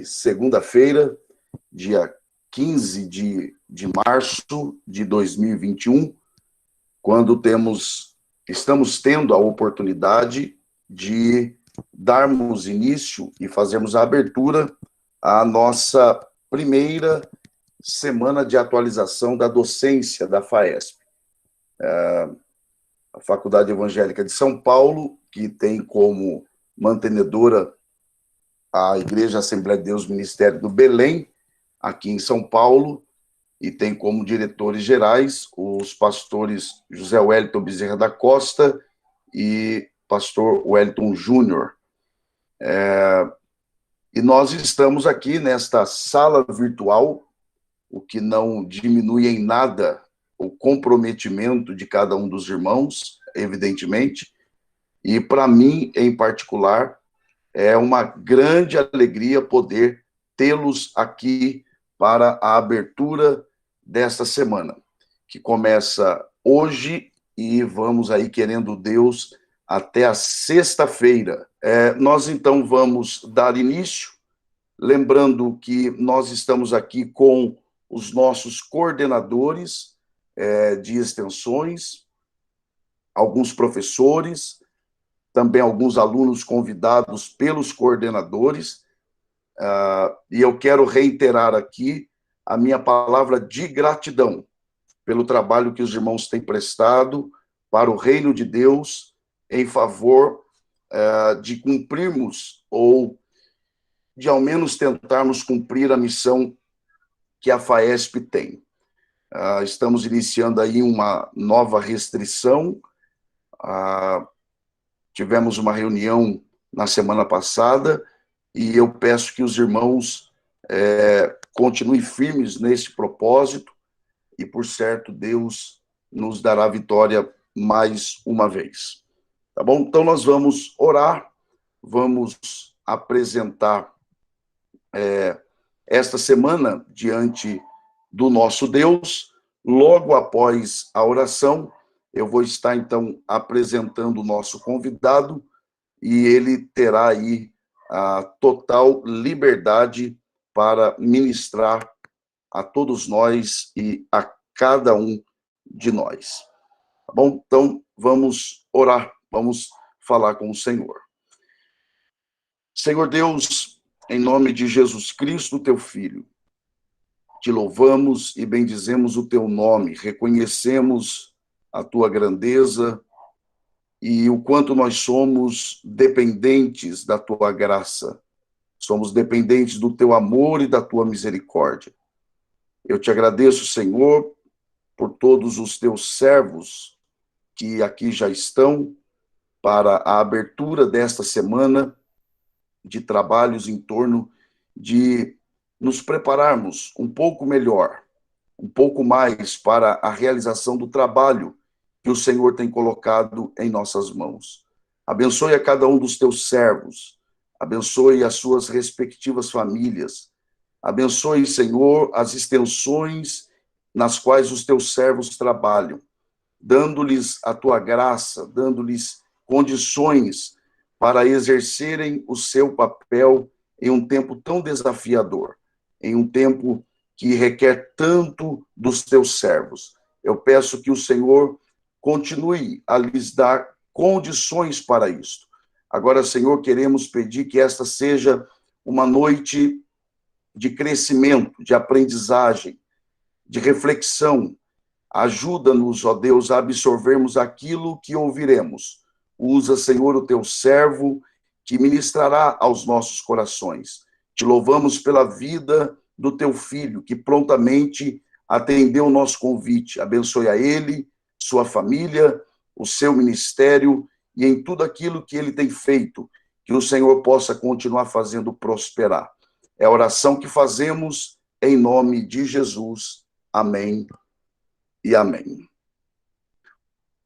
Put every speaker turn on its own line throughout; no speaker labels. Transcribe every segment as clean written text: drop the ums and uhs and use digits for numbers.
Segunda-feira, dia 15 de março de 2021, quando estamos tendo a oportunidade de darmos início e fazermos a abertura à nossa primeira semana de atualização da docência da FAESP. A Faculdade Evangélica de São Paulo, que tem como mantenedora a Igreja Assembleia de Deus Ministério do Belém, aqui em São Paulo, e tem como diretores gerais os pastores José Wellington Bezerra da Costa e pastor Wellington Júnior. E nós estamos aqui nesta sala virtual, o que não diminui em nada o comprometimento de cada um dos irmãos, evidentemente, e para mim, em particular, é uma grande alegria poder tê-los aqui para a abertura desta semana, que começa hoje e vamos aí, querendo Deus, até a sexta-feira. Nós, então, vamos dar início, lembrando que nós estamos aqui com os nossos coordenadores de extensões, alguns professores, também alguns alunos convidados pelos coordenadores, e eu quero reiterar aqui a minha palavra de gratidão pelo trabalho que os irmãos têm prestado para o reino de Deus em favor de cumprirmos, ou de ao menos tentarmos cumprir a missão que a FAESP tem. Estamos iniciando aí uma nova restrição. Tivemos uma reunião na semana passada e eu peço que os irmãos continuem firmes nesse propósito e, por certo, Deus nos dará vitória mais uma vez. Tá bom? Então, nós vamos orar, vamos apresentar esta semana diante do nosso Deus. Logo após a oração, eu vou estar, então, apresentando o nosso convidado e ele terá aí a total liberdade para ministrar a todos nós e a cada um de nós. Tá bom? Então, vamos orar, vamos falar com o Senhor. Senhor Deus, em nome de Jesus Cristo, teu Filho, te louvamos e bendizemos o teu nome, reconhecemos a tua grandeza e o quanto nós somos dependentes da tua graça, somos dependentes do teu amor e da tua misericórdia. Eu te agradeço, Senhor, por todos os teus servos que aqui já estão para a abertura desta semana de trabalhos em torno de nos prepararmos um pouco melhor, um pouco mais para a realização do trabalho que o Senhor tem colocado em nossas mãos. Abençoe a cada um dos teus servos, abençoe as suas respectivas famílias, abençoe, Senhor, as extensões nas quais os teus servos trabalham, dando-lhes a tua graça, dando-lhes condições para exercerem o seu papel em um tempo tão desafiador, em um tempo que requer tanto dos teus servos. Eu peço que o Senhor continue a lhes dar condições para isto. Agora, Senhor, queremos pedir que esta seja uma noite de crescimento, de aprendizagem, de reflexão. Ajuda-nos, ó Deus, a absorvermos aquilo que ouviremos. Usa, Senhor, o teu servo, que ministrará aos nossos corações. Te louvamos pela vida do teu filho, que prontamente atendeu o nosso convite. Abençoe a ele, sua família, o seu ministério e em tudo aquilo que ele tem feito, que o Senhor possa continuar fazendo prosperar. É a oração que fazemos em nome de Jesus. Amém e amém.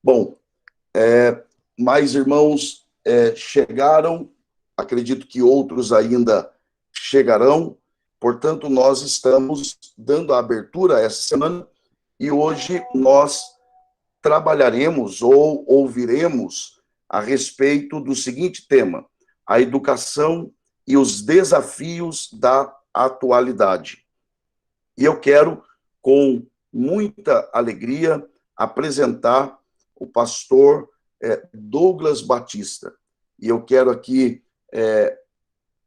Bom, mais irmãos chegaram, acredito que outros ainda chegarão, portanto, nós estamos dando a abertura essa semana e hoje nós trabalharemos ou ouviremos a respeito do seguinte tema: a educação e os desafios da atualidade. E eu quero, com muita alegria, apresentar o pastor Douglas Batista. E eu quero aqui,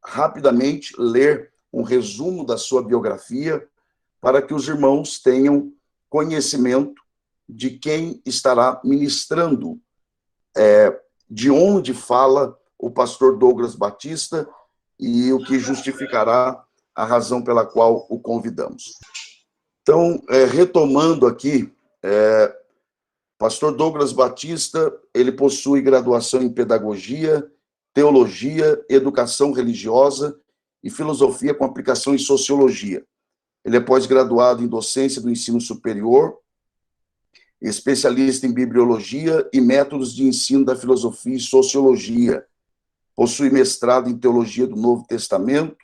rapidamente, ler um resumo da sua biografia, para que os irmãos tenham conhecimento de quem estará ministrando, de onde fala o pastor Douglas Batista e o que justificará a razão pela qual o convidamos. Então, retomando aqui, pastor Douglas Batista, ele possui graduação em pedagogia, teologia, educação religiosa e filosofia com aplicação em sociologia. Ele é pós-graduado em docência do ensino superior, especialista em bibliologia e métodos de ensino da filosofia e sociologia. Possui mestrado em teologia do Novo Testamento,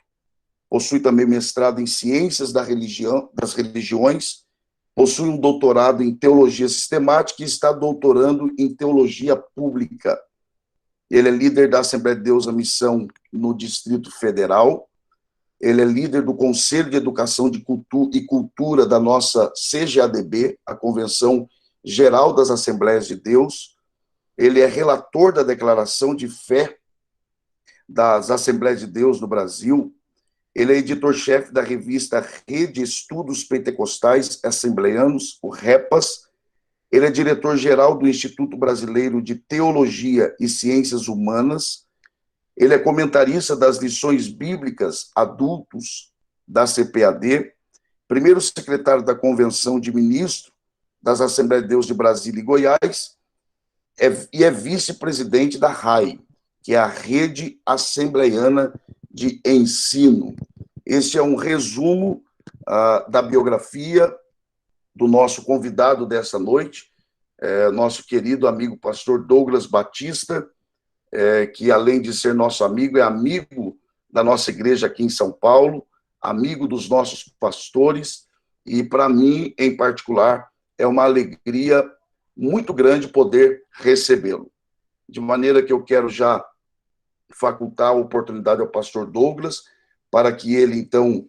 possui também mestrado em ciências das religiões, possui um doutorado em teologia sistemática e está doutorando em teologia pública. Ele é líder da Assembleia de Deus, a Missão no Distrito Federal. Ele é líder do Conselho de Educação e Cultura da nossa CGADB, a Convenção Geral das Assembleias de Deus. Ele é relator da Declaração de Fé das Assembleias de Deus no Brasil. Ele é editor-chefe da revista Rede Estudos Pentecostais Assembleanos, o REPAS. Ele é diretor-geral do Instituto Brasileiro de Teologia e Ciências Humanas. Ele é comentarista das lições bíblicas adultos da CPAD, primeiro secretário da Convenção de Ministros das Assembleias de Deus de Brasília e Goiás, e é vice-presidente da RAI, que é a Rede Assembleiana de Ensino. Este é um resumo da biografia do nosso convidado dessa noite, nosso querido amigo pastor Douglas Batista, que além de ser nosso amigo, é amigo da nossa igreja aqui em São Paulo, amigo dos nossos pastores, e para mim, em particular, é uma alegria muito grande poder recebê-lo. De maneira que eu quero já facultar a oportunidade ao pastor Douglas, para que ele, então,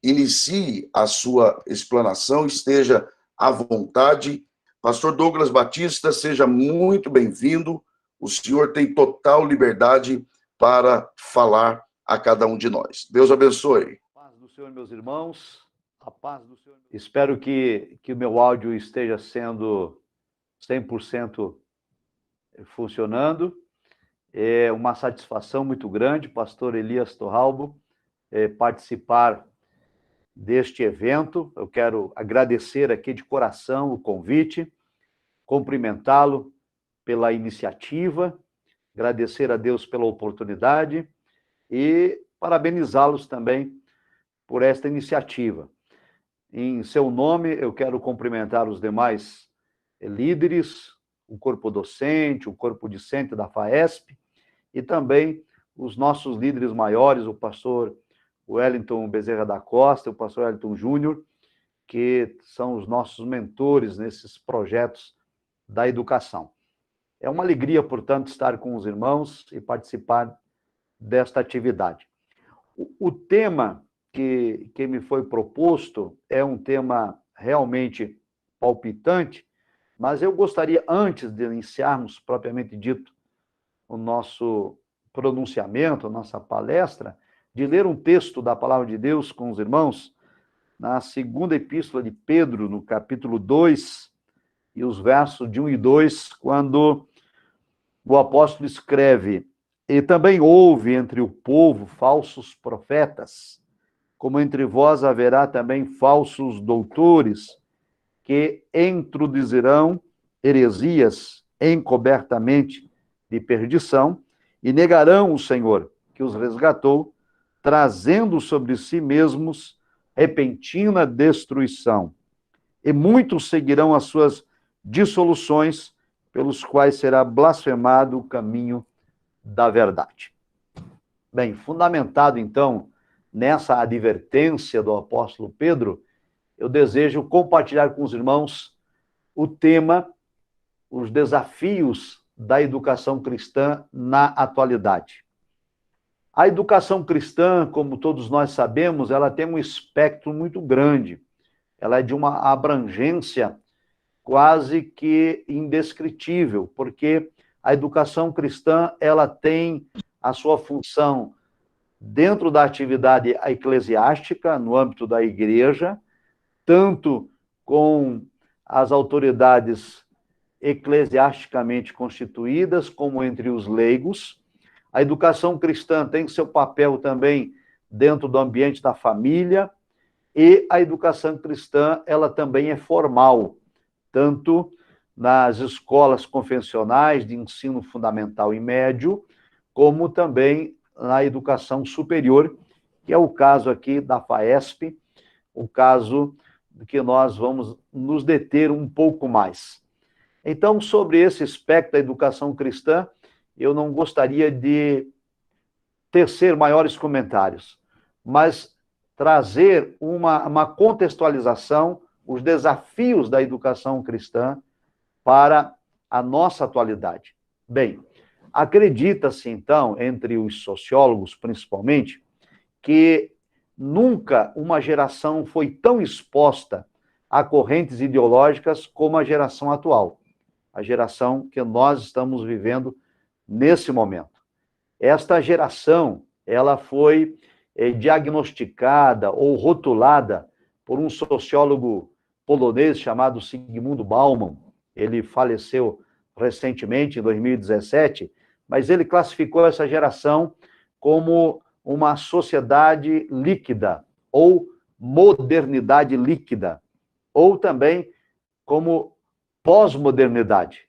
inicie a sua explanação, esteja à vontade. Pastor Douglas Batista, seja muito bem-vindo. O senhor tem total liberdade para falar a cada um de nós. Deus abençoe.
A paz do Senhor, meus irmãos. A paz do Senhor. Espero que o meu áudio esteja sendo 100% funcionando. É uma satisfação muito grande, pastor Elias Torralbo, participar deste evento. Eu quero agradecer aqui de coração o convite, cumprimentá-lo pela iniciativa, agradecer a Deus pela oportunidade e parabenizá-los também por esta iniciativa. Em seu nome, eu quero cumprimentar os demais líderes, o corpo docente, o corpo discente da FAESP e também os nossos líderes maiores, o pastor Wellington Bezerra da Costa, o pastor Wellington Júnior, que são os nossos mentores nesses projetos da educação. É uma alegria, portanto, estar com os irmãos e participar desta atividade. O tema que me foi proposto é um tema realmente palpitante, mas eu gostaria, antes de iniciarmos, propriamente dito, o nosso pronunciamento, a nossa palestra, de ler um texto da Palavra de Deus com os irmãos, na segunda epístola de Pedro, no capítulo 2, e os versos de 1 e 2, quando o apóstolo escreve: e também houve entre o povo falsos profetas, como entre vós haverá também falsos doutores, que introduzirão heresias encobertamente de perdição, e negarão o Senhor, que os resgatou, trazendo sobre si mesmos repentina destruição. E muitos seguirão as suas dissoluções, pelos quais será blasfemado o caminho da verdade. Bem, fundamentado, então, nessa advertência do apóstolo Pedro, eu desejo compartilhar com os irmãos o tema, os desafios da educação cristã na atualidade. A educação cristã, como todos nós sabemos, ela tem um espectro muito grande. Ela é de uma abrangência quase que indescritível, porque a educação cristã, ela tem a sua função dentro da atividade eclesiástica, no âmbito da igreja, tanto com as autoridades eclesiasticamente constituídas, como entre os leigos. A educação cristã tem seu papel também dentro do ambiente da família, e a educação cristã, ela também é formal, tanto nas escolas convencionais de ensino fundamental e médio, como também na educação superior, que é o caso aqui da FAESP, o caso que nós vamos nos deter um pouco mais. Então, sobre esse aspecto da educação cristã, eu não gostaria de tecer maiores comentários, mas trazer uma contextualização, os desafios da educação cristã para a nossa atualidade. Bem, acredita-se, então, entre os sociólogos, principalmente, que nunca uma geração foi tão exposta a correntes ideológicas como a geração atual, a geração que nós estamos vivendo nesse momento. Esta geração, ela foi diagnosticada ou rotulada por um sociólogo polonês chamado Zygmunt Bauman. Ele faleceu recentemente, em 2017, mas ele classificou essa geração como uma sociedade líquida, ou modernidade líquida, ou também como pós-modernidade.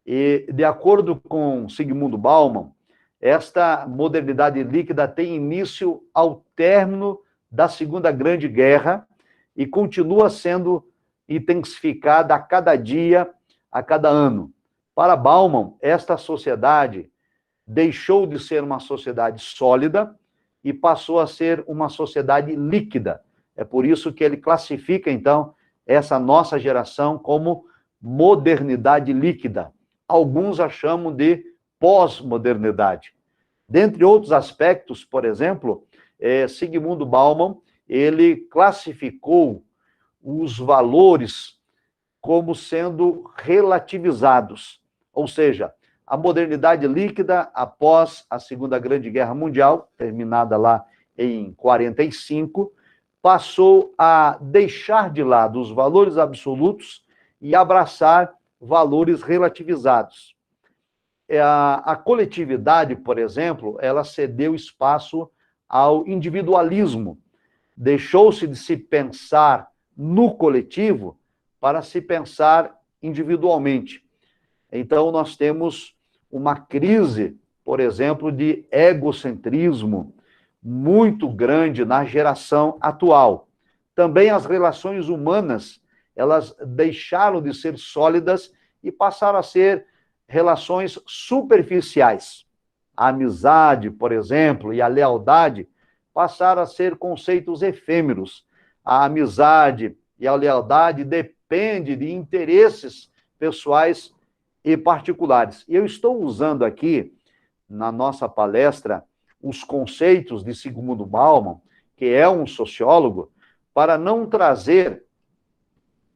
E, de acordo com Zygmunt Bauman, esta modernidade líquida tem início ao término da Segunda Grande Guerra e continua sendo intensificada a cada dia, a cada ano. Para Bauman, esta sociedade deixou de ser uma sociedade sólida e passou a ser uma sociedade líquida. É por isso que ele classifica, então, essa nossa geração como modernidade líquida. Alguns a chamam de pós-modernidade. Dentre outros aspectos, por exemplo, Zygmunt Bauman, ele classificou os valores como sendo relativizados, ou seja, a modernidade líquida, após a Segunda Grande Guerra Mundial, terminada lá em 45, passou a deixar de lado os valores absolutos e abraçar valores relativizados. A coletividade, por exemplo, ela cedeu espaço ao individualismo. Deixou-se de se pensar no coletivo para se pensar individualmente. Então, nós temos uma crise, por exemplo, de egocentrismo muito grande na geração atual. Também as relações humanas, elas deixaram de ser sólidas e passaram a ser relações superficiais. A amizade, por exemplo, e a lealdade passaram a ser conceitos efêmeros. A amizade e a lealdade dependem de interesses pessoais e particulares. E eu estou usando aqui, na nossa palestra, os conceitos de Zygmunt Bauman, que é um sociólogo, para não trazer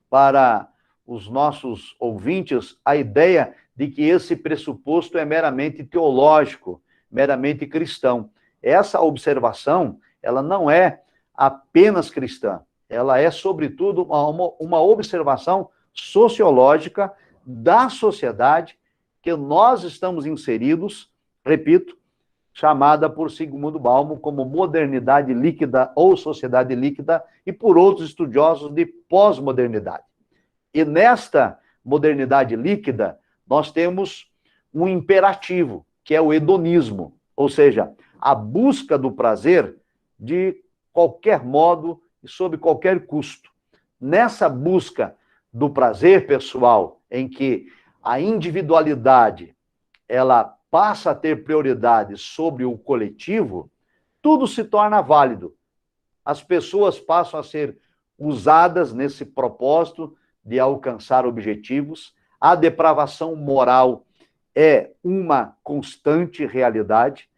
para os nossos ouvintes a ideia de que esse pressuposto é meramente teológico, meramente cristão. Essa observação, ela não é apenas cristã, ela é, sobretudo, uma observação sociológica da sociedade que nós estamos inseridos, repito, chamada por Zygmunt Bauman como modernidade líquida ou sociedade líquida, e por outros estudiosos de pós-modernidade. E nesta modernidade líquida, nós temos um imperativo, que é o hedonismo, ou seja, a busca do prazer de qualquer modo e sob qualquer custo. Nessa busca do prazer pessoal, em que a individualidade ela passa a ter prioridade sobre o coletivo, tudo se torna válido. As pessoas passam a ser usadas nesse propósito de alcançar objetivos. A depravação moral é uma constante realidade.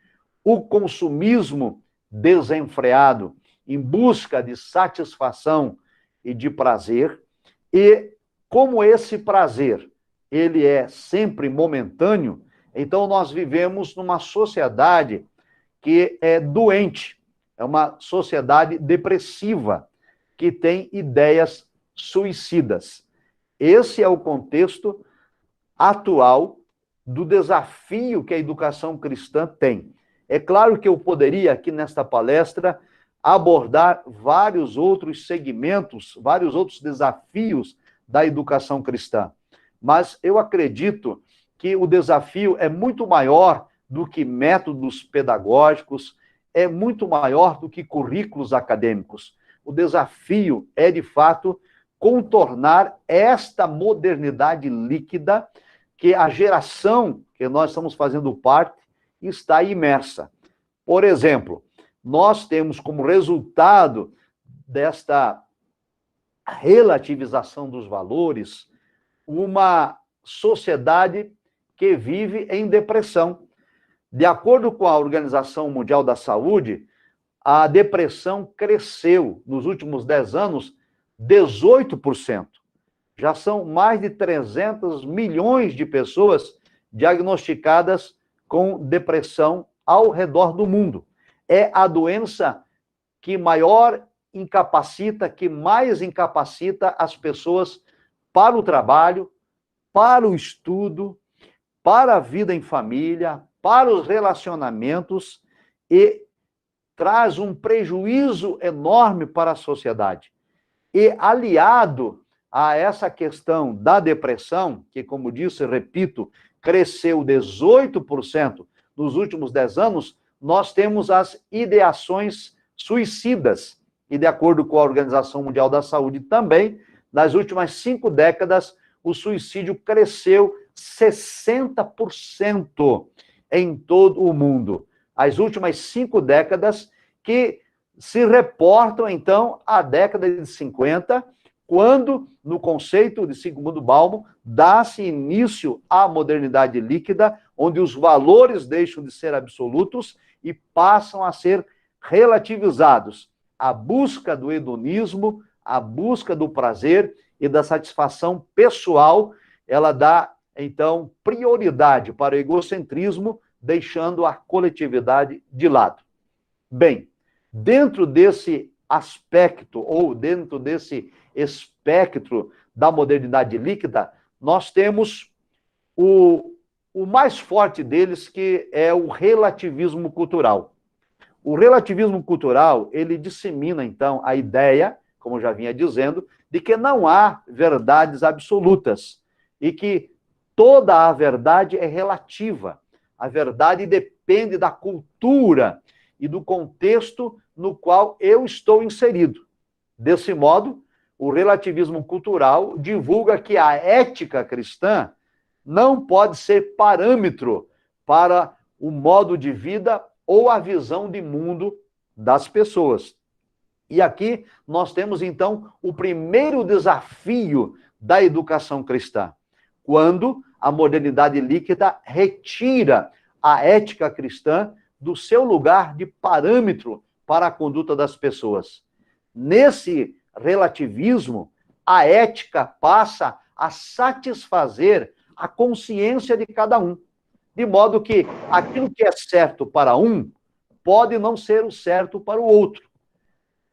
o consumismo desenfreado em busca de satisfação e de prazer, e como esse prazer, ele é sempre momentâneo, então nós vivemos numa sociedade que é doente, é uma sociedade depressiva, que tem ideias suicidas. Esse é o contexto atual do desafio que a educação cristã tem. É claro que eu poderia, aqui nesta palestra, abordar vários outros segmentos, vários outros desafios da educação cristã, mas eu acredito que o desafio é muito maior do que métodos pedagógicos, é muito maior do que currículos acadêmicos. O desafio é, de fato, contornar esta modernidade líquida que a geração que nós estamos fazendo parte está imersa. Por exemplo, nós temos como resultado desta relativização dos valores uma sociedade que vive em depressão. De acordo com a Organização Mundial da Saúde, a depressão cresceu nos últimos 10 anos 18%. Já são mais de 300 milhões de pessoas diagnosticadas com depressão ao redor do mundo. É a doença que maior incapacita, que mais incapacita as pessoas para o trabalho, para o estudo, para a vida em família, para os relacionamentos e traz um prejuízo enorme para a sociedade. E aliado a essa questão da depressão, que, como disse, repito, cresceu 18% nos últimos 10 anos, nós temos as ideações suicidas. E, de acordo com a Organização Mundial da Saúde também, nas últimas 5 décadas, o suicídio cresceu 60% em todo o mundo. As últimas 5 décadas que se reportam, então, à década de 50, quando, no conceito de Zygmunt Bauman, dá-se início à modernidade líquida, onde os valores deixam de ser absolutos e passam a ser relativizados. A busca do hedonismo, a busca do prazer e da satisfação pessoal, ela dá, então, prioridade para o egocentrismo, deixando a coletividade de lado. Bem, dentro desse aspecto, ou dentro desse espectro da modernidade líquida, nós temos o mais forte deles, que é o relativismo cultural. O relativismo cultural, ele dissemina, então, a ideia, como eu já vinha dizendo, de que não há verdades absolutas e que toda a verdade é relativa. A verdade depende da cultura e do contexto no qual eu estou inserido. Desse modo, o relativismo cultural divulga que a ética cristã não pode ser parâmetro para o modo de vida ou a visão de mundo das pessoas. E aqui nós temos, então, o primeiro desafio da educação cristã, quando a modernidade líquida retira a ética cristã do seu lugar de parâmetro para a conduta das pessoas. Nesse relativismo, a ética passa a satisfazer a consciência de cada um, de modo que aquilo que é certo para um pode não ser o certo para o outro.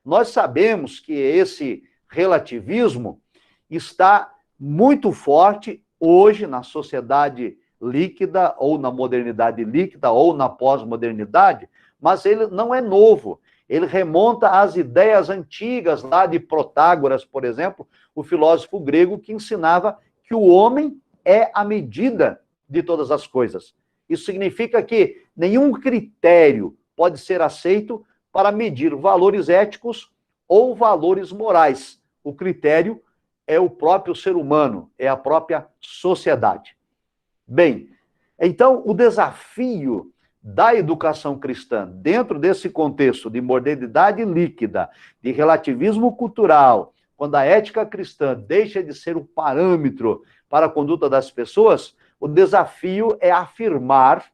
Nós sabemos que esse relativismo está muito forte hoje na sociedade líquida, ou na modernidade líquida, ou na pós-modernidade, mas ele não é novo. Ele remonta às ideias antigas lá de Protágoras, por exemplo, o filósofo grego que ensinava que o homem é a medida de todas as coisas. Isso significa que nenhum critério pode ser aceito para medir valores éticos ou valores morais. O critério é o próprio ser humano, é a própria sociedade. Bem, então o desafio da educação cristã, dentro desse contexto de modernidade líquida, de relativismo cultural, quando a ética cristã deixa de ser o parâmetro para a conduta das pessoas, o desafio é afirmar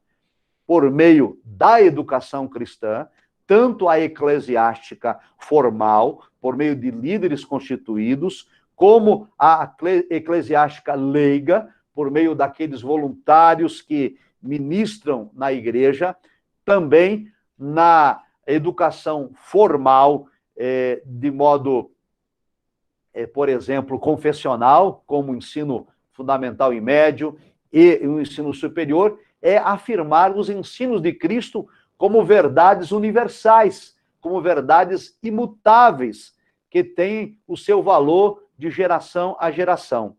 por meio da educação cristã, tanto a eclesiástica formal, por meio de líderes constituídos, como a eclesiástica leiga, por meio daqueles voluntários que ministram na igreja, também na educação formal, de modo, por exemplo, confessional, como o ensino fundamental e médio e o ensino superior, é afirmar os ensinos de Cristo como verdades universais, como verdades imutáveis, que têm o seu valor de geração a geração.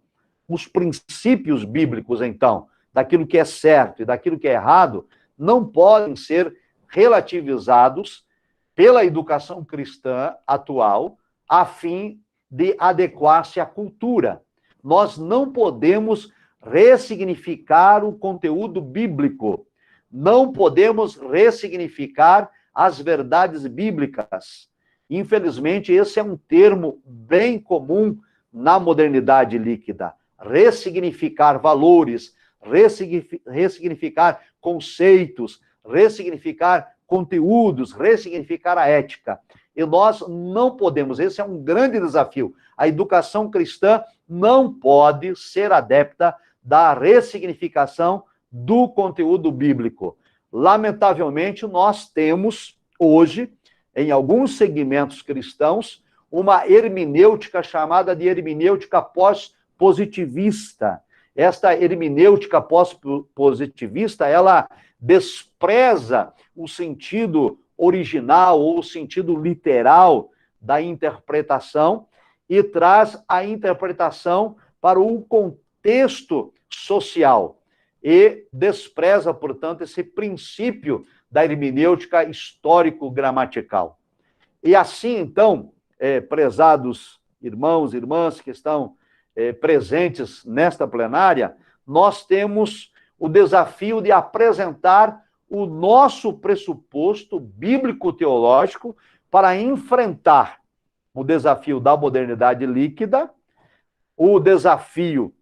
Os princípios bíblicos, então, daquilo que é certo e daquilo que é errado, não podem ser relativizados pela educação cristã atual, a fim de adequar-se à cultura. Nós não podemos ressignificar o conteúdo bíblico, não podemos ressignificar as verdades bíblicas. Infelizmente, esse é um termo bem comum na modernidade líquida. Ressignificar valores, ressignificar conceitos, ressignificar conteúdos, ressignificar a ética. E nós não podemos, esse é um grande desafio. A educação cristã não pode ser adepta da ressignificação do conteúdo bíblico. Lamentavelmente, nós temos hoje, em alguns segmentos cristãos, uma hermenêutica chamada de hermenêutica pós-positivista. Esta hermenêutica pós-positivista, ela despreza o sentido original ou o sentido literal da interpretação e traz a interpretação para o contexto social e despreza, portanto, esse princípio da hermenêutica histórico-gramatical. E assim, então, prezados irmãos e irmãs que estão presentes nesta plenária, nós temos o desafio de apresentar o nosso pressuposto bíblico-teológico para enfrentar o desafio da modernidade líquida, o desafio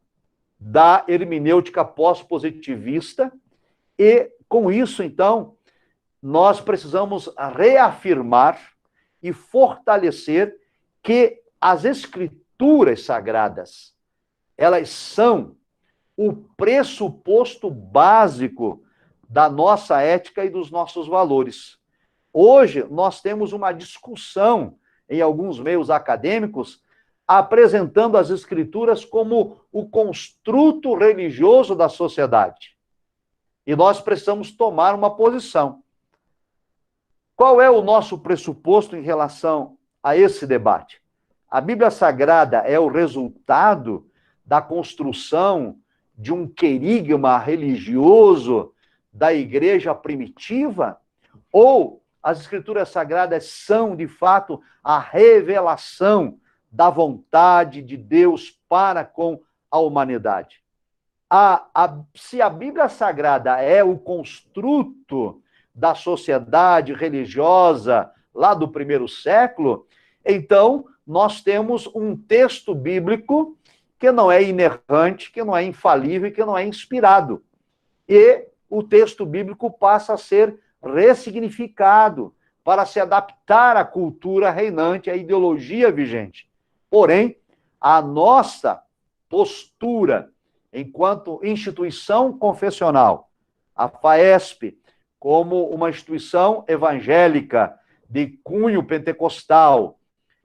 da hermenêutica pós-positivista, e, com isso, então, nós precisamos reafirmar e fortalecer que as escrituras sagradas, elas são o pressuposto básico da nossa ética e dos nossos valores. Hoje, nós temos uma discussão em alguns meios acadêmicos apresentando as escrituras como o construto religioso da sociedade. E nós precisamos tomar uma posição. Qual é o nosso pressuposto em relação a esse debate? A Bíblia Sagrada é o resultado da construção de um querigma religioso da igreja primitiva? Ou as Escrituras Sagradas são, de fato, a revelação da vontade de Deus para com a humanidade? Se a Bíblia Sagrada é o construto da sociedade religiosa lá do primeiro século, então nós temos um texto bíblico que não é inerrante, que não é infalível, que não é inspirado. E o texto bíblico passa a ser ressignificado para se adaptar à cultura reinante, à ideologia vigente. Porém, a nossa postura enquanto instituição confessional, a FAESP, como uma instituição evangélica de cunho pentecostal,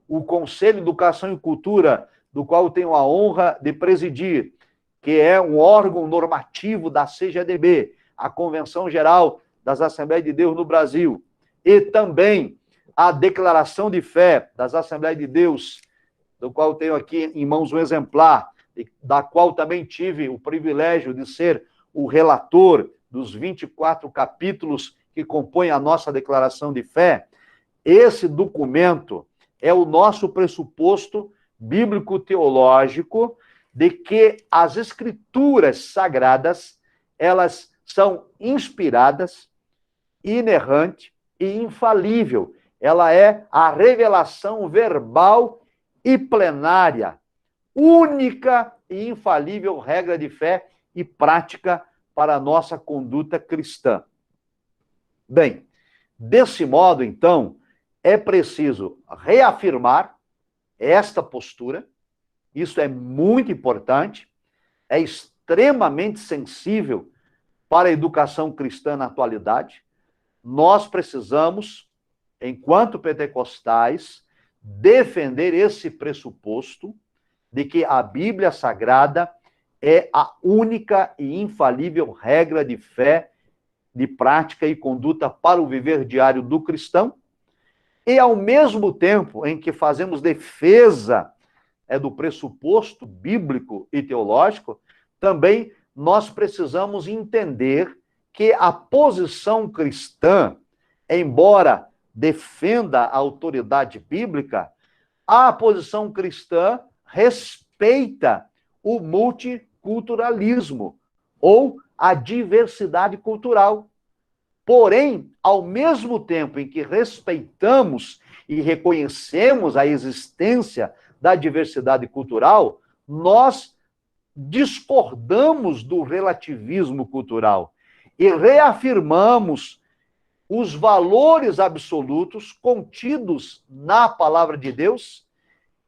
o Conselho de Educação e Cultura, do qual eu tenho a honra de presidir, que é um órgão normativo da CGDB, a Convenção Geral das Assembleias de Deus no Brasil, e também a Declaração de Fé das Assembleias de Deus, do qual eu tenho aqui em mãos um exemplar, da qual também tive o privilégio de ser o relator dos 24 capítulos que compõem a nossa Declaração de Fé. Esse documento é o nosso pressuposto bíblico-teológico de que as Escrituras Sagradas, elas são inspiradas, inerrante e infalível. Ela é a revelação verbal e plenária, única e infalível regra de fé e prática para a nossa conduta cristã. Bem, desse modo, então, é preciso reafirmar esta postura. Isso é muito importante, é extremamente sensível para a educação cristã na atualidade. Nós precisamos, enquanto pentecostais, defender esse pressuposto de que a Bíblia Sagrada é a única e infalível regra de fé, de prática e conduta para o viver diário do cristão, e ao mesmo tempo em que fazemos defesa do pressuposto bíblico e teológico, também nós precisamos entender que a posição cristã, embora defenda a autoridade bíblica, a posição cristã respeita o multiculturalismo ou a diversidade cultural. Porém, ao mesmo tempo em que respeitamos e reconhecemos a existência da diversidade cultural, nós discordamos do relativismo cultural e reafirmamos os valores absolutos contidos na palavra de Deus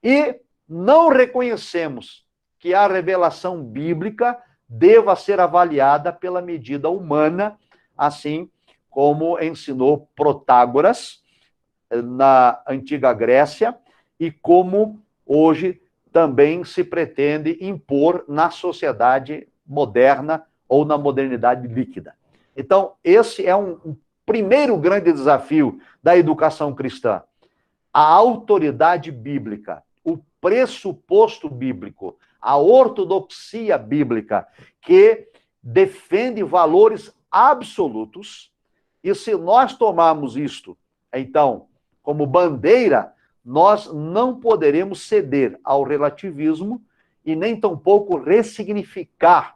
e não reconhecemos que a revelação bíblica deva ser avaliada pela medida humana, assim como ensinou Protágoras na antiga Grécia e como hoje também se pretende impor na sociedade moderna ou na modernidade líquida. Então, esse é um primeiro grande desafio da educação cristã. A autoridade bíblica, o pressuposto bíblico, a ortodoxia bíblica, que defende valores absolutos, e se nós tomarmos isto, então, como bandeira, nós não poderemos ceder ao relativismo e nem tampouco ressignificar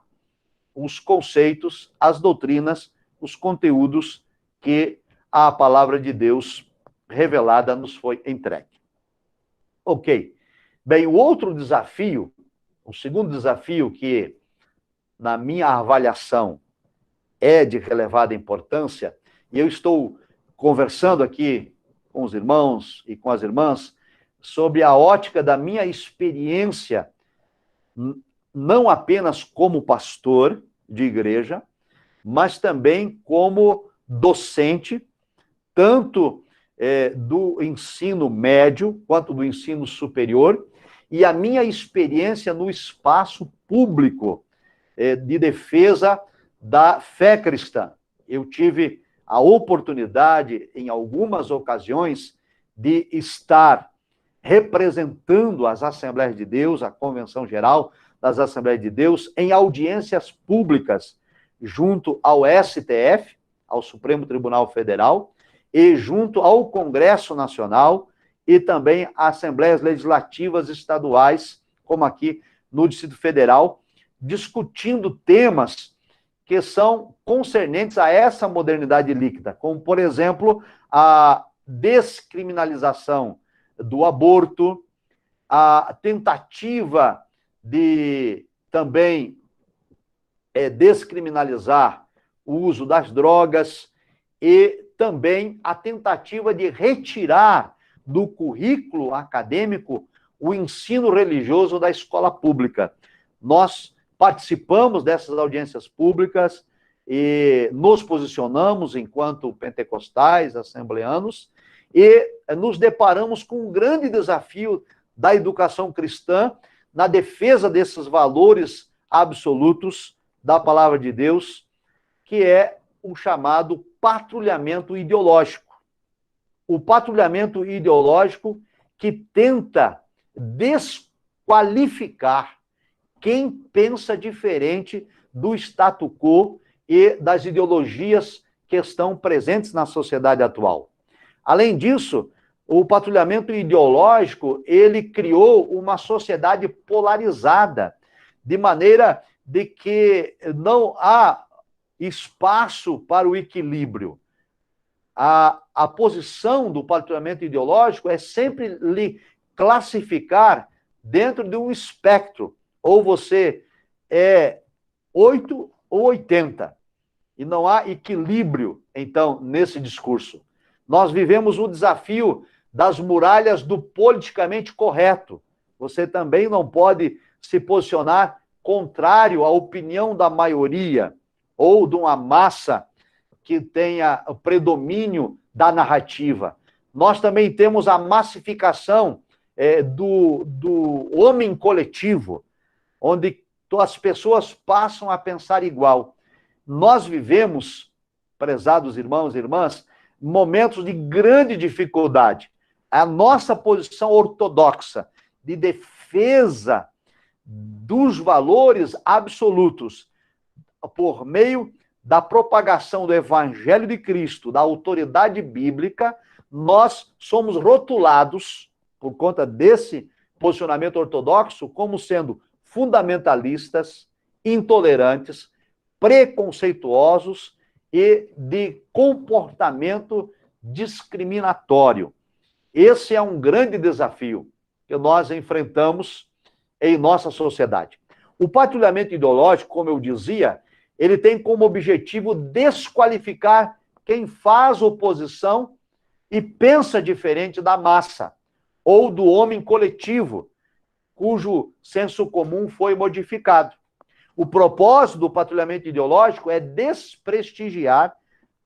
os conceitos, as doutrinas, os conteúdos que a palavra de Deus revelada nos foi entregue. Ok. Bem, o outro desafio, o segundo desafio que, na minha avaliação, é de relevada importância, e eu estou conversando aqui com os irmãos e com as irmãs sobre a ótica da minha experiência, não apenas como pastor de igreja, mas também como docente, tanto do ensino médio quanto do ensino superior, e a minha experiência no espaço público de defesa da fé cristã. Eu tive a oportunidade, em algumas ocasiões, de estar representando as Assembleias de Deus, a Convenção Geral das Assembleias de Deus, em audiências públicas, junto ao STF, ao Supremo Tribunal Federal, e junto ao Congresso Nacional, e também Assembleias Legislativas Estaduais, como aqui no Distrito Federal, discutindo temas que são concernentes a essa modernidade líquida, como, por exemplo, a descriminalização do aborto, a tentativa de também descriminalizar o uso das drogas e também a tentativa de retirar do currículo acadêmico o ensino religioso da escola pública. Nós participamos dessas audiências públicas e nos posicionamos enquanto pentecostais, assembleanos, e nos deparamos com um grande desafio da educação cristã na defesa desses valores absolutos da palavra de Deus, que é o chamado patrulhamento ideológico. O patrulhamento ideológico que tenta desqualificar quem pensa diferente do status quo e das ideologias que estão presentes na sociedade atual. Além disso, o patrulhamento ideológico, ele criou uma sociedade polarizada, de maneira de que não há espaço para o equilíbrio. A posição do patrulhamento ideológico é sempre lhe classificar dentro de um espectro. Ou você é 8 ou 80. E não há equilíbrio, então, nesse discurso. Nós vivemos o desafio das muralhas do politicamente correto. Você também não pode se posicionar contrário à opinião da maioria ou de uma massa que tenha o predomínio da narrativa. Nós também temos a massificação do homem coletivo, onde as pessoas passam a pensar igual. Nós vivemos, prezados irmãos e irmãs, momentos de grande dificuldade. A nossa posição ortodoxa de defesa dos valores absolutos por meio da propagação do Evangelho de Cristo, da autoridade bíblica, nós somos rotulados, por conta desse posicionamento ortodoxo, como sendo fundamentalistas, intolerantes, preconceituosos e de comportamento discriminatório. Esse é um grande desafio que nós enfrentamos em nossa sociedade. O patrulhamento ideológico, como eu dizia, ele tem como objetivo desqualificar quem faz oposição e pensa diferente da massa, ou do homem coletivo, cujo senso comum foi modificado. O propósito do patrulhamento ideológico é desprestigiar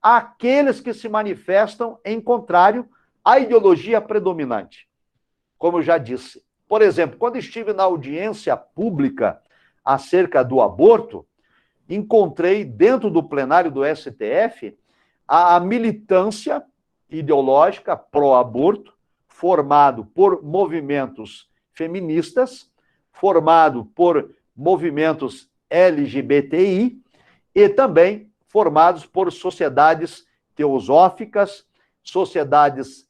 aqueles que se manifestam em contrário à ideologia predominante. Como eu já disse. Por exemplo, quando estive na audiência pública acerca do aborto, encontrei dentro do plenário do STF a militância ideológica pró-aborto, formado por movimentos feministas, formado por movimentos LGBTI e também formados por sociedades teosóficas, sociedades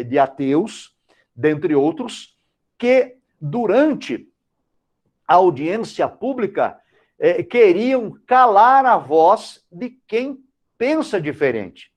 de ateus, dentre outros, que durante a audiência pública queriam calar a voz de quem pensa diferente.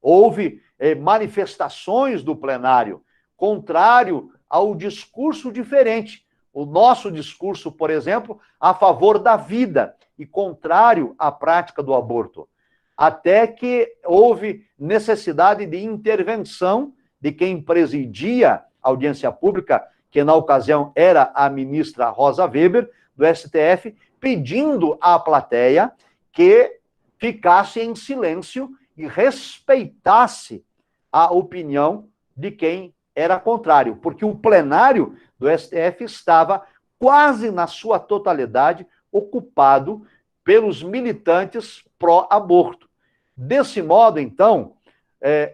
Houve manifestações do plenário contrário ao discurso diferente. O nosso discurso, por exemplo, a favor da vida e contrário à prática do aborto. Até que houve necessidade de intervenção de quem presidia a audiência pública, que na ocasião era a ministra Rosa Weber, do STF, pedindo à plateia que ficasse em silêncio e respeitasse a opinião de quem era contrário, porque o plenário do STF estava quase na sua totalidade ocupado pelos militantes pró-aborto. Desse modo, então,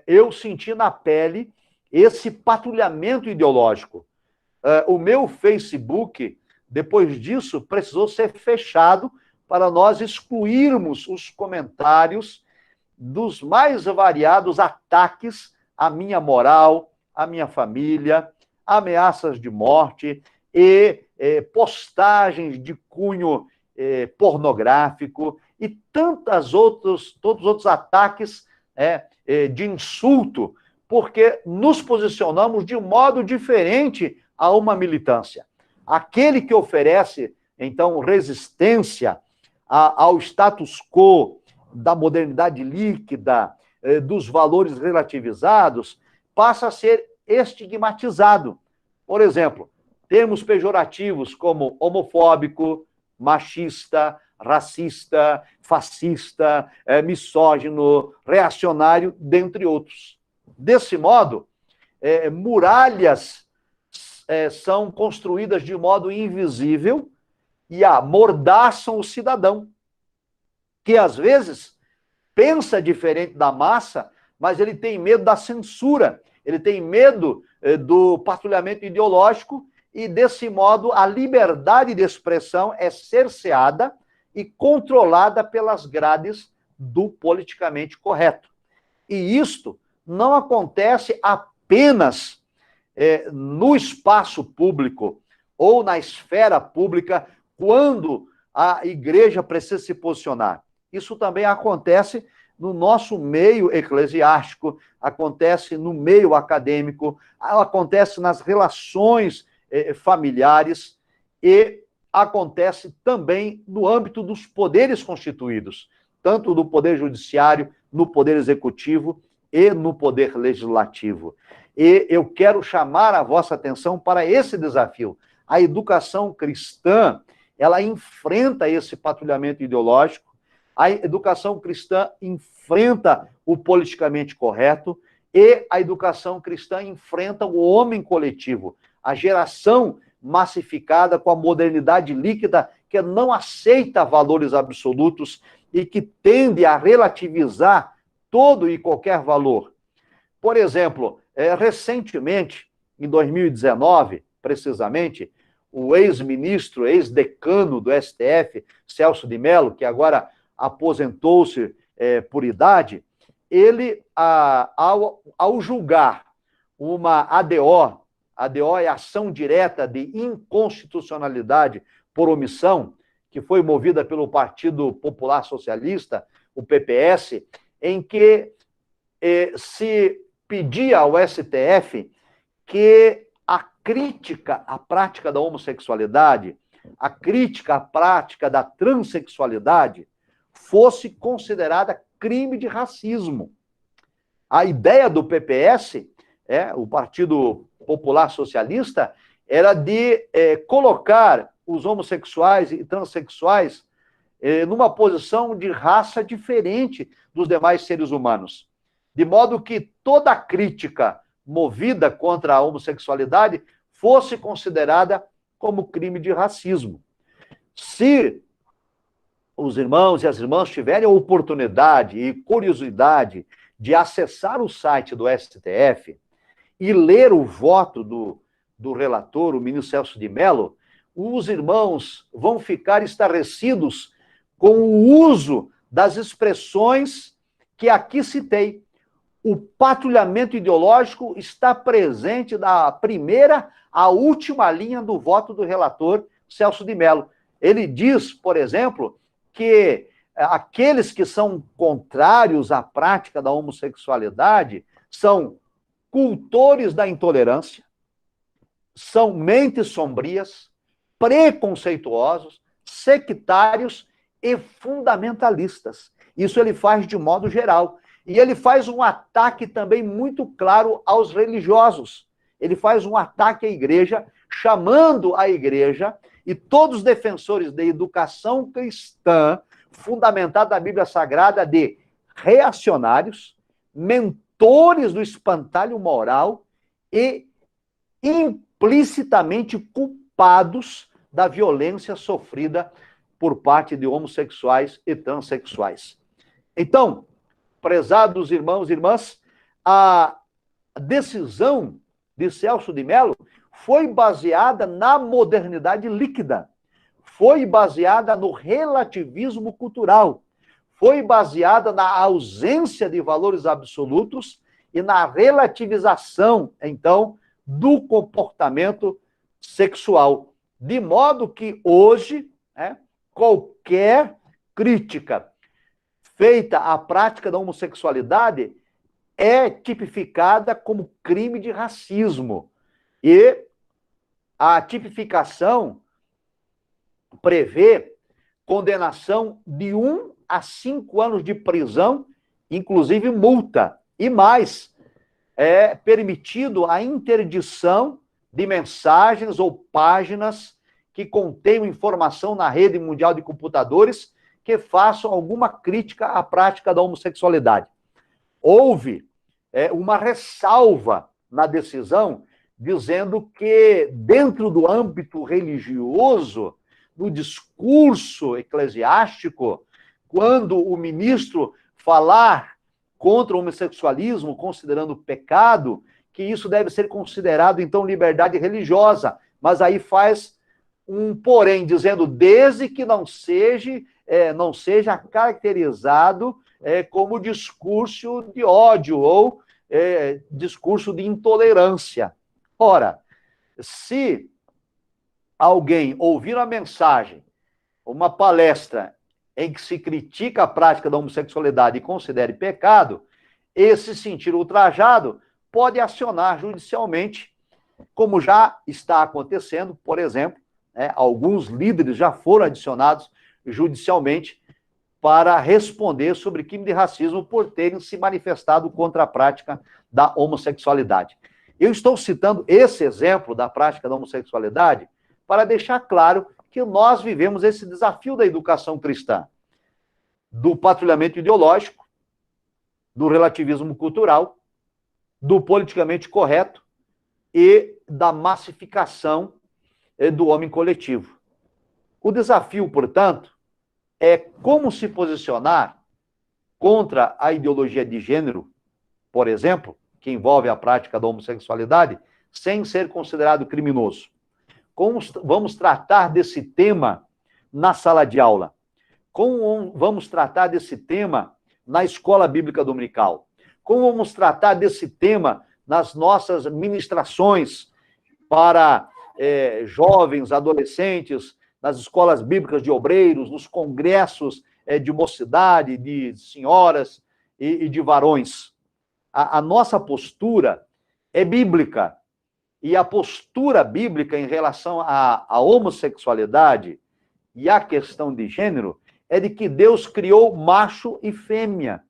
eu senti na pele esse patrulhamento ideológico. O meu Facebook, depois disso, precisou ser fechado para nós excluirmos os comentários dos mais variados ataques à minha moral, à minha família, ameaças de morte e postagens de cunho pornográfico e todos os outros ataques de insulto, porque nos posicionamos de um modo diferente a uma militância. Aquele que oferece, então, resistência ao status quo da modernidade líquida, dos valores relativizados, passa a ser estigmatizado. Por exemplo, termos pejorativos como homofóbico, machista, racista, fascista, misógino, reacionário, dentre outros. Desse modo, muralhas são construídas de modo invisível e amordaçam o cidadão, que às vezes pensa diferente da massa, mas ele tem medo da censura, ele tem medo do patrulhamento ideológico e, desse modo, a liberdade de expressão é cerceada e controlada pelas grades do politicamente correto. E isto não acontece apenas no espaço público ou na esfera pública quando a igreja precisa se posicionar. Isso também acontece no nosso meio eclesiástico, acontece no meio acadêmico, acontece nas relações familiares e acontece também no âmbito dos poderes constituídos. tanto no Poder Judiciário, no Poder Executivo e no Poder Legislativo. E eu quero chamar a vossa atenção para esse desafio. A educação cristã, ela enfrenta esse patrulhamento ideológico, a educação cristã enfrenta o politicamente correto e a educação cristã enfrenta o homem coletivo, a geração massificada com a modernidade líquida que não aceita valores absolutos e que tende a relativizar todo e qualquer valor. Por exemplo, recentemente, em 2019, precisamente, o ex-ministro, ex-decano do STF, Celso de Mello, que agora aposentou-se por idade, ele, ao julgar uma ADO é ação direta de inconstitucionalidade por omissão, que foi movida pelo Partido Popular Socialista, o PPS, em que se pedia ao STF que a crítica à prática da homossexualidade, a crítica à prática da transexualidade, fosse considerada crime de racismo. A ideia do PPS, o Partido Popular Socialista, era de colocar os homossexuais e transexuais numa posição de raça diferente dos demais seres humanos. De modo que toda crítica movida contra a homossexualidade fosse considerada como crime de racismo. Se os irmãos e as irmãs tiverem a oportunidade e curiosidade de acessar o site do STF e ler o voto do relator, o ministro Celso de Mello, os irmãos vão ficar estarrecidos com o uso das expressões que aqui citei. O patrulhamento ideológico está presente da primeira à última linha do voto do relator Celso de Mello. Ele diz, por exemplo, que aqueles que são contrários à prática da homossexualidade são cultores da intolerância, são mentes sombrias, preconceituosos, sectários e fundamentalistas. Isso ele faz de modo geral. E ele faz um ataque também muito claro aos religiosos. Ele faz um ataque à igreja, chamando a igreja e todos os defensores da educação cristã, fundamentada na Bíblia Sagrada, de reacionários, mentores do espantalho moral e implicitamente culpados da violência sofrida por parte de homossexuais e transexuais. Então, prezados irmãos e irmãs, a decisão de Celso de Mello foi baseada na modernidade líquida, foi baseada no relativismo cultural, foi baseada na ausência de valores absolutos e na relativização, então, do comportamento sexual. De modo que hoje, qualquer crítica feita à prática da homossexualidade é tipificada como crime de racismo. E a tipificação prevê condenação de 1 a 5 anos de prisão, inclusive multa. E mais, é permitido a interdição de mensagens ou páginas que contenham informação na rede mundial de computadores que façam alguma crítica à prática da homossexualidade. Houve uma ressalva na decisão, dizendo que, dentro do âmbito religioso, no discurso eclesiástico, quando o ministro falar contra o homossexualismo, considerando pecado, que isso deve ser considerado, então, liberdade religiosa. Mas aí faz um porém, dizendo, desde que não seja caracterizado como discurso de ódio ou discurso de intolerância. Ora, se alguém ouvir uma mensagem, uma palestra em que se critica a prática da homossexualidade e considere pecado, e se sentir ultrajado, pode acionar judicialmente, como já está acontecendo, por exemplo, alguns líderes já foram adicionados judicialmente para responder sobre crime de racismo por terem se manifestado contra a prática da homossexualidade. Eu estou citando esse exemplo da prática da homossexualidade para deixar claro que nós vivemos esse desafio da educação cristã, do patrulhamento ideológico, do relativismo cultural, do politicamente correto e da massificação do homem coletivo. O desafio, portanto, é como se posicionar contra a ideologia de gênero, por exemplo, que envolve a prática da homossexualidade, sem ser considerado criminoso. Como vamos tratar desse tema na sala de aula? Como vamos tratar desse tema na escola bíblica dominical? Como vamos tratar desse tema nas nossas ministrações para jovens, adolescentes, nas escolas bíblicas de obreiros, nos congressos de mocidade, de senhoras e de varões? A nossa postura é bíblica. E a postura bíblica em relação à homossexualidade e à questão de gênero é de que Deus criou macho e fêmea.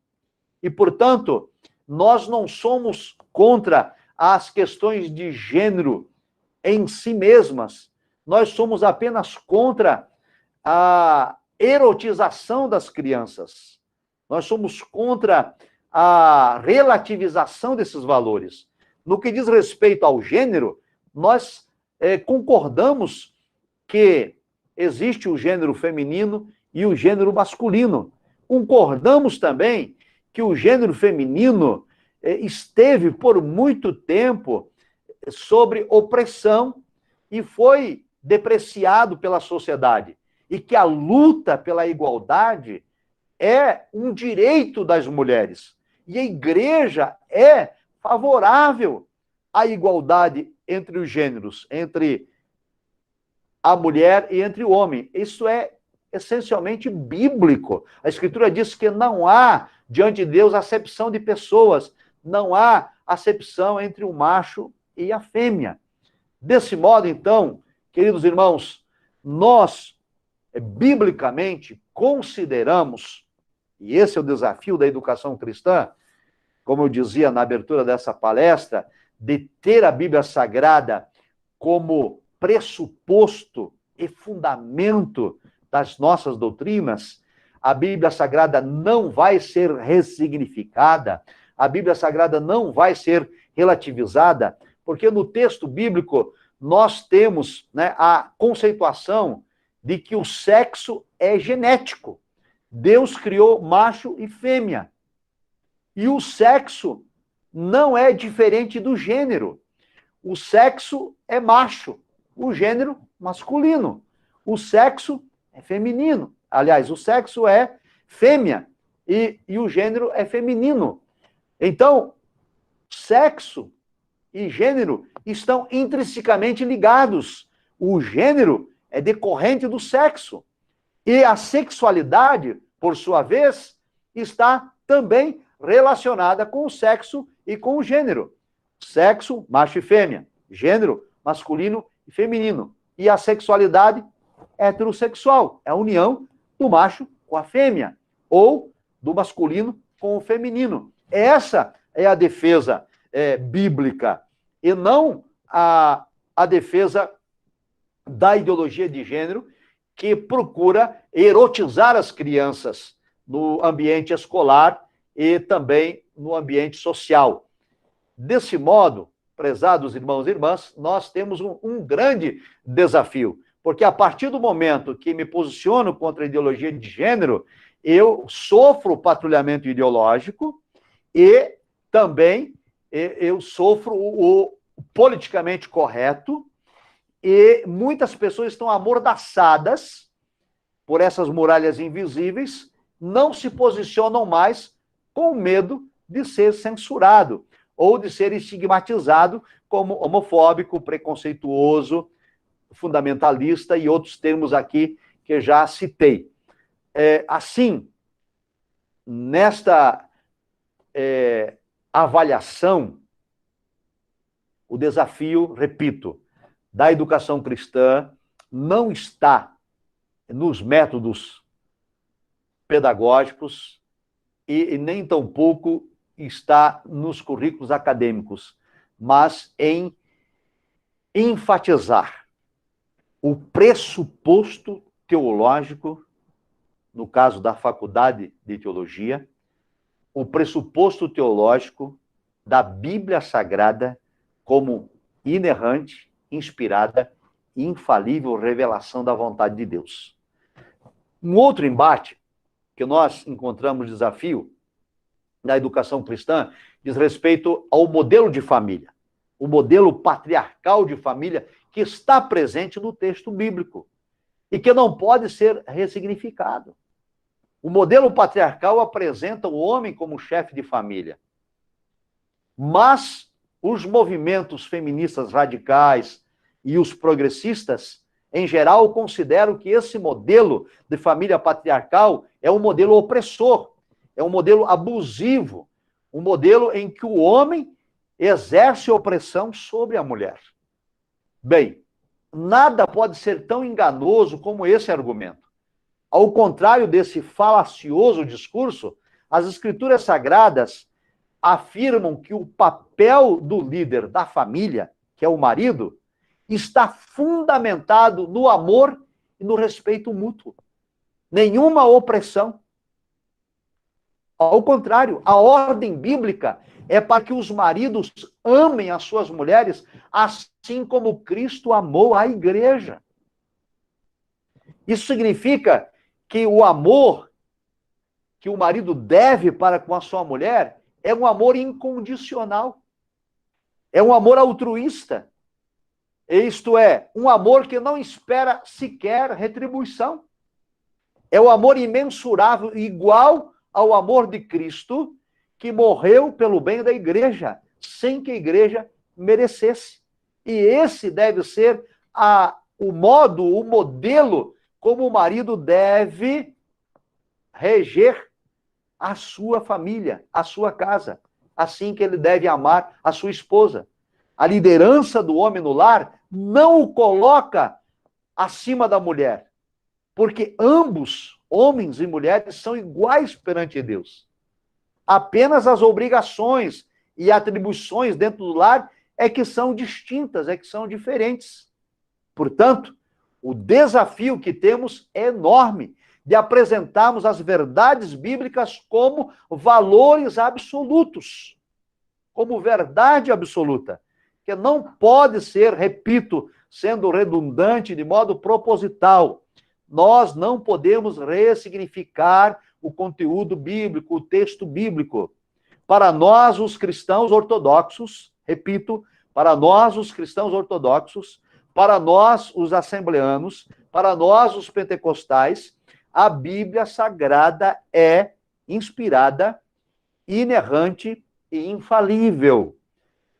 E, portanto, nós não somos contra as questões de gênero em si mesmas. Nós somos apenas contra a erotização das crianças. Nós somos contra a relativização desses valores. No que diz respeito ao gênero, nós concordamos que existe o gênero feminino e o gênero masculino. Concordamos também que o gênero feminino esteve por muito tempo sob opressão e foi depreciado pela sociedade, e que a luta pela igualdade é um direito das mulheres. E a igreja é favorável à igualdade entre os gêneros, entre a mulher e entre o homem. Isso é essencialmente bíblico. A Escritura diz que não há, diante de Deus, acepção de pessoas, não há acepção entre o macho e a fêmea. Desse modo, então, queridos irmãos, nós, biblicamente, consideramos, e esse é o desafio da educação cristã, como eu dizia na abertura dessa palestra, de ter a Bíblia Sagrada como pressuposto e fundamento das nossas doutrinas. A Bíblia Sagrada não vai ser ressignificada, a Bíblia Sagrada não vai ser relativizada, porque no texto bíblico nós temos, né, a conceituação de que o sexo é genético. Deus criou macho e fêmea. E o sexo não é diferente do gênero. O sexo é macho, o gênero masculino. O sexo é feminino. Aliás, o sexo é fêmea e o gênero é feminino. Então, sexo e gênero estão intrinsecamente ligados. O gênero é decorrente do sexo. E a sexualidade, por sua vez, está também relacionada com o sexo e com o gênero. Sexo, macho e fêmea. Gênero, masculino e feminino. E a sexualidade heterossexual. É a união do macho com a fêmea. Ou do masculino com o feminino. Essa é a defesa bíblica. E não a defesa da ideologia de gênero que procura erotizar as crianças no ambiente escolar e também no ambiente social. Desse modo, prezados irmãos e irmãs, nós temos um grande desafio, porque a partir do momento que me posiciono contra a ideologia de gênero, eu sofro o patrulhamento ideológico e também eu sofro o politicamente correto, e muitas pessoas estão amordaçadas por essas muralhas invisíveis, não se posicionam mais com medo de ser censurado ou de ser estigmatizado como homofóbico, preconceituoso, fundamentalista e outros termos aqui que já citei. Assim, nesta avaliação, o desafio, repito, da educação cristã não está nos métodos pedagógicos e nem tampouco está nos currículos acadêmicos, mas em enfatizar o pressuposto teológico, no caso da Faculdade de Teologia, o pressuposto teológico da Bíblia Sagrada como inerrante, inspirada e infalível revelação da vontade de Deus. Um outro embate que nós encontramos desafio na educação cristã diz respeito ao modelo de família, o modelo patriarcal de família que está presente no texto bíblico e que não pode ser ressignificado. O modelo patriarcal apresenta o homem como chefe de família, mas os movimentos feministas radicais e os progressistas, em geral, consideram que esse modelo de família patriarcal é um modelo opressor, é um modelo abusivo, um modelo em que o homem exerce opressão sobre a mulher. Bem, nada pode ser tão enganoso como esse argumento. Ao contrário desse falacioso discurso, as Escrituras Sagradas afirmam que o papel do líder da família, que é o marido, está fundamentado no amor e no respeito mútuo. Nenhuma opressão. Ao contrário, a ordem bíblica é para que os maridos amem as suas mulheres, assim como Cristo amou a igreja. Isso significa que o amor que o marido deve para com a sua mulher é um amor incondicional. É um amor altruísta. Isto é, um amor que não espera sequer retribuição. É o amor imensurável, igual ao amor de Cristo, que morreu pelo bem da igreja, sem que a igreja merecesse. E esse deve ser o modelo como o marido deve reger a sua família, a sua casa, assim que ele deve amar a sua esposa. A liderança do homem no lar não o coloca acima da mulher, porque ambos, homens e mulheres, são iguais perante Deus. Apenas as obrigações e atribuições dentro do lar é que são distintas, é que são diferentes. Portanto, o desafio que temos é enorme de apresentarmos as verdades bíblicas como valores absolutos, como verdade absoluta, que não pode ser, repito, sendo redundante de modo proposital. Nós não podemos ressignificar o conteúdo bíblico, o texto bíblico. Para nós, os cristãos ortodoxos, repito, para nós, os cristãos ortodoxos, para nós, os assembleanos, para nós, os pentecostais, a Bíblia Sagrada é inspirada, inerrante e infalível.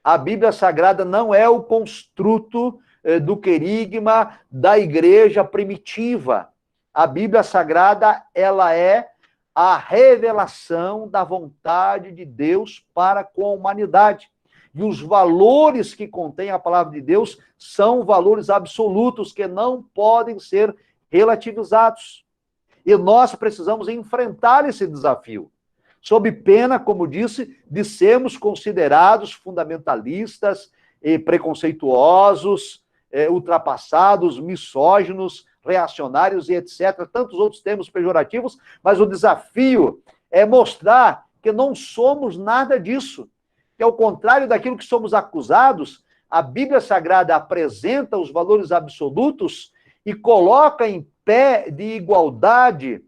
A Bíblia Sagrada não é o construto do querigma da igreja primitiva. A Bíblia Sagrada, ela é a revelação da vontade de Deus para com a humanidade. E os valores que contém a palavra de Deus são valores absolutos que não podem ser relativizados. E nós precisamos enfrentar esse desafio, sob pena, como disse, de sermos considerados fundamentalistas, preconceituosos, ultrapassados, misóginos, reacionários e etc. Tantos outros termos pejorativos, mas o desafio é mostrar que não somos nada disso. Que ao contrário daquilo que somos acusados, a Bíblia Sagrada apresenta os valores absolutos e coloca em pé de igualdade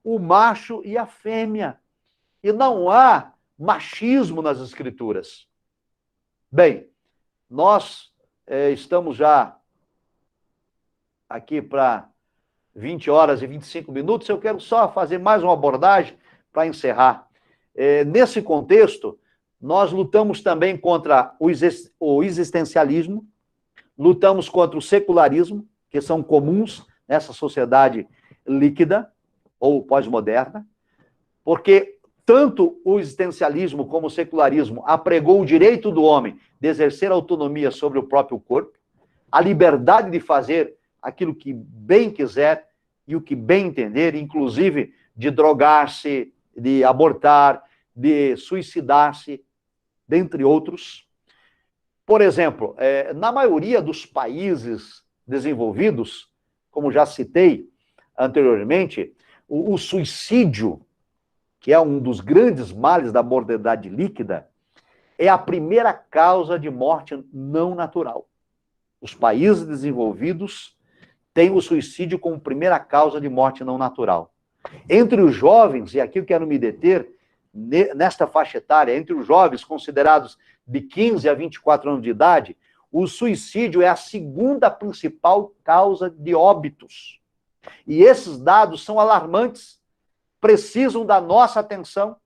o macho e a fêmea. E não há machismo nas Escrituras. Bem, nós estamos já aqui para 20 horas e 25 minutos. Eu quero só fazer mais uma abordagem para encerrar. Nesse contexto, nós lutamos também contra o existencialismo, lutamos contra o secularismo, que são comuns nessa sociedade líquida ou pós-moderna, porque tanto o existencialismo como o secularismo apregou o direito do homem de exercer autonomia sobre o próprio corpo, a liberdade de fazer aquilo que bem quiser e o que bem entender, inclusive de drogar-se, de abortar, de suicidar-se, dentre outros. Por exemplo, na maioria dos países desenvolvidos, como já citei anteriormente, o suicídio, que é um dos grandes males da mortalidade líquida, é a primeira causa de morte não natural. Os países desenvolvidos têm o suicídio como primeira causa de morte não natural. Entre os jovens, e aqui eu quero me deter, nesta faixa etária, entre os jovens considerados de 15 a 24 anos de idade, o suicídio é a segunda principal causa de óbitos. E esses dados são alarmantes, precisam da nossa atenção,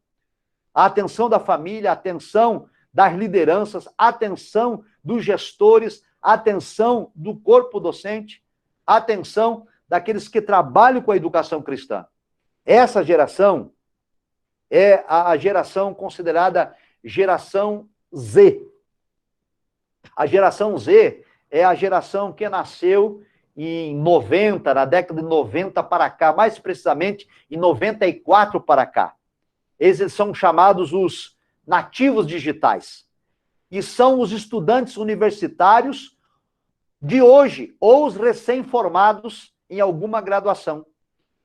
a atenção da família, a atenção das lideranças, a atenção dos gestores, a atenção do corpo docente, a atenção daqueles que trabalham com a educação cristã. Essa geração é a geração considerada geração Z. A geração Z é a geração que nasceu em 90, na década de 90 para cá, mais precisamente em 94 para cá. Eles são chamados os nativos digitais. E são os estudantes universitários de hoje, ou os recém-formados em alguma graduação.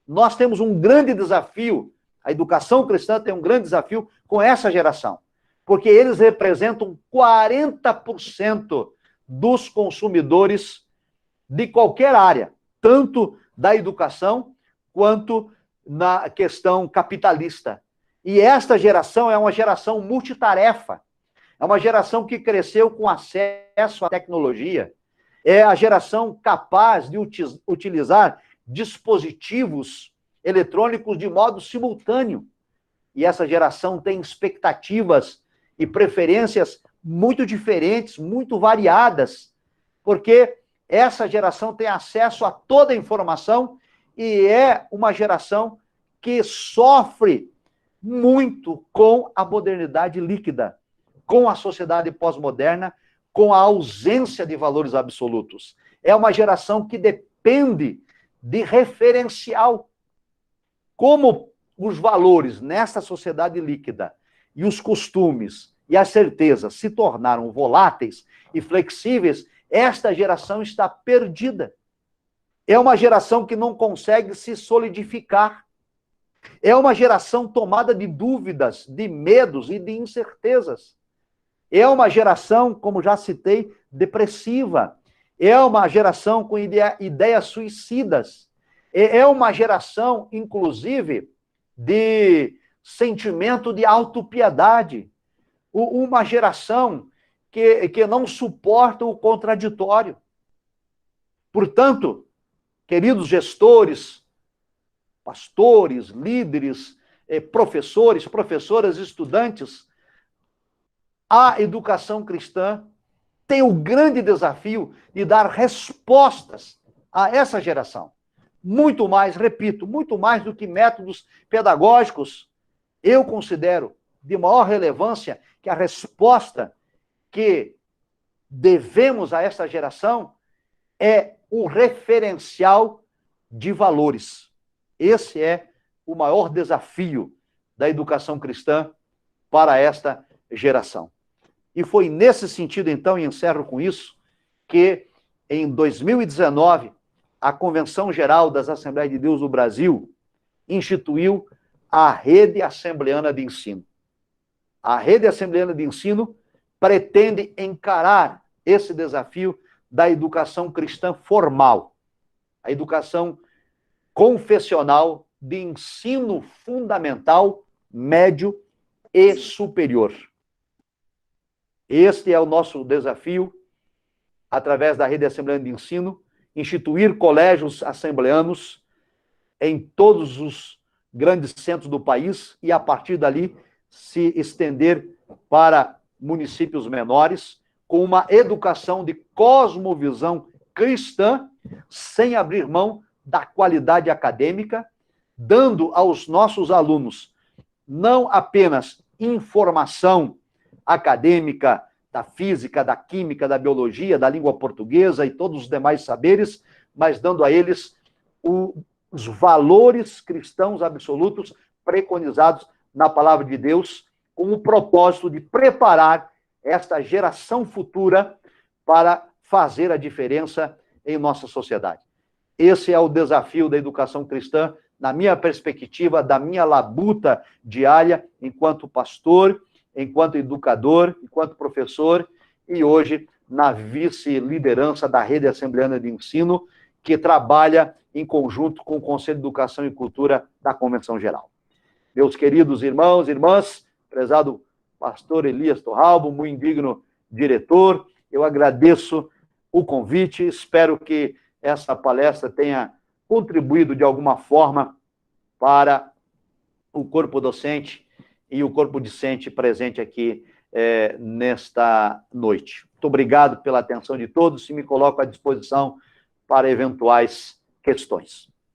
Nós temos um grande desafio, a educação cristã tem um grande desafio com essa geração, porque eles representam 40% dos consumidores de qualquer área, tanto da educação quanto na questão capitalista. E esta geração é uma geração multitarefa, é uma geração que cresceu com acesso à tecnologia, é a geração capaz de utilizar dispositivos eletrônicos de modo simultâneo. E essa geração tem expectativas e preferências muito diferentes, muito variadas, porque essa geração tem acesso a toda a informação e é uma geração que sofre muito com a modernidade líquida, com a sociedade pós-moderna, com a ausência de valores absolutos. É uma geração que depende de referencial. Como os valores nessa sociedade líquida e os costumes e as certezas se tornaram voláteis e flexíveis, esta geração está perdida. É uma geração que não consegue se solidificar. É uma geração tomada de dúvidas, de medos e de incertezas. É uma geração, como já citei, depressiva. É uma geração com ideias suicidas. É uma geração, inclusive, de sentimento de autopiedade. Uma geração que não suporta o contraditório. Portanto, queridos gestores, pastores, líderes, professores, professoras, estudantes, a educação cristã tem o grande desafio de dar respostas a essa geração. Muito mais, repito, muito mais do que métodos pedagógicos, eu considero de maior relevância que a resposta que devemos a essa geração é o referencial de valores. Esse é o maior desafio da educação cristã para esta geração. E foi nesse sentido, então, e encerro com isso, que em 2019, a Convenção Geral das Assembleias de Deus do Brasil instituiu a Rede Assembleana de Ensino. A Rede Assembleana de Ensino pretende encarar esse desafio da educação cristã formal, a educação confessional de ensino fundamental, médio e superior. Este é o nosso desafio, através da Rede Assembleana de Ensino, instituir colégios assembleanos em todos os grandes centros do país e, a partir dali, se estender para municípios menores, com uma educação de cosmovisão cristã, sem abrir mão da qualidade acadêmica, dando aos nossos alunos não apenas informação acadêmica da física, da química, da biologia, da língua portuguesa e todos os demais saberes, mas dando a eles o os valores cristãos absolutos preconizados na palavra de Deus, com o propósito de preparar esta geração futura para fazer a diferença em nossa sociedade. Esse é o desafio da educação cristã, na minha perspectiva, da minha labuta diária, enquanto pastor, enquanto educador, enquanto professor, e hoje na vice-liderança da Rede Assembleana de Ensino, que trabalha em conjunto com o Conselho de Educação e Cultura da Convenção Geral. Meus queridos irmãos e irmãs, prezado pastor Elias Torralbo, muito digno diretor, eu agradeço o convite, espero que essa palestra tenha contribuído de alguma forma para o corpo docente e o corpo discente presente aqui nesta noite. Muito obrigado pela atenção de todos e me coloco à disposição para eventuais questões.